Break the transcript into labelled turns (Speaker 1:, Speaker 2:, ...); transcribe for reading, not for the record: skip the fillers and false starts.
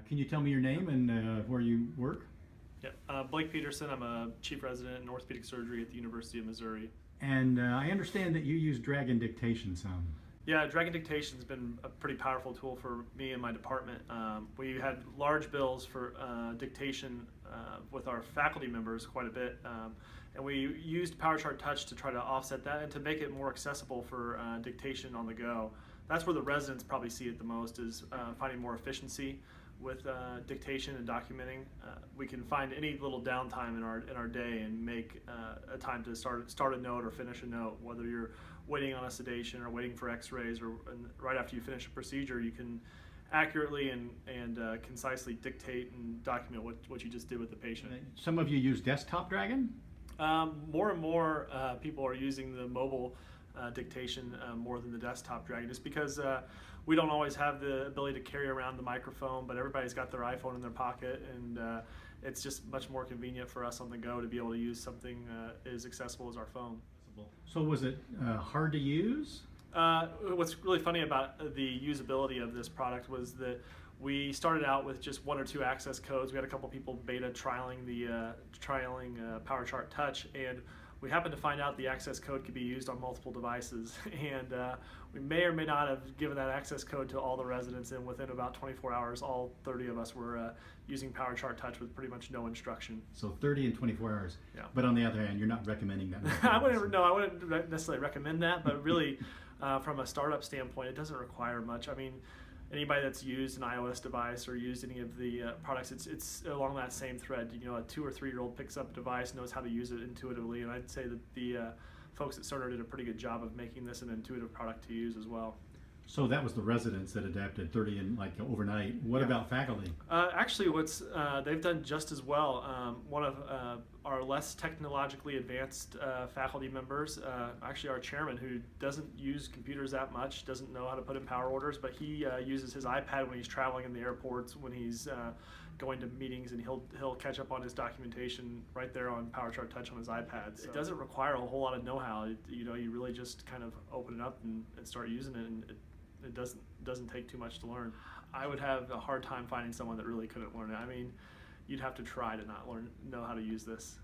Speaker 1: Can you tell me your name and where you work?
Speaker 2: Yeah, Blake Peterson. I'm a chief resident in orthopedic surgery at the University of Missouri.
Speaker 1: And I understand that you use Dragon Dictation some.
Speaker 2: Yeah, Dragon Dictation has been a pretty powerful tool for me and my department. We had large bills for dictation with our faculty members quite a bit, and we used PowerChart Touch to try to offset that and to make it more accessible for dictation on the go. That's where the residents probably see it the most, is finding more efficiency with dictation and documenting. We can find any little downtime in our day and make a time to start a note or finish a note, whether you're waiting on a sedation or waiting for x-rays, or right after you finish a procedure, you can accurately and concisely dictate and document what you just did with the patient.
Speaker 1: Some of you use Desktop Dragon?
Speaker 2: More and more people are using the mobile dictation more than the desktop Dragon, just because we don't always have the ability to carry around the microphone, but everybody's got their iPhone in their pocket, and it's just much more convenient for us on the go to be able to use something as accessible as our phone.
Speaker 1: So was it hard to use?
Speaker 2: What's really funny about the usability of this product was that we started out with just 1 or 2 access codes. We had a couple people beta trialing PowerChart Touch, and we happened to find out the access code could be used on multiple devices, and we may or may not have given that access code to all the residents, and within about 24 hours, all 30 of us were using PowerChart Touch with pretty much no instruction.
Speaker 1: So 30 in 24 hours.
Speaker 2: Yeah.
Speaker 1: But on the other hand, you're not recommending that.
Speaker 2: I wouldn't necessarily recommend that, but really, from a startup standpoint, it doesn't require much. I mean, anybody that's used an iOS device or used any of the products, it's along that same thread. You know, a 2 or 3 year old picks up a device, knows how to use it intuitively, and I'd say that the folks at Cerner did a pretty good job of making this an intuitive product to use as well.
Speaker 1: So that was the residents that adapted 30 in like overnight. What about faculty?
Speaker 2: Actually, they've done just as well. One of our less technologically advanced faculty members, actually our chairman, who doesn't use computers that much, doesn't know how to put in power orders, but he uses his iPad when he's traveling in the airports, when he's going to meetings, and he'll catch up on his documentation right there on PowerChart Touch on his iPad. So it doesn't require a whole lot of know-how. You really just kind of open it up and start using it, and it doesn't take too much to learn. I would have a hard time finding someone that really couldn't learn it. I mean, you'd have to try to not know how to use this.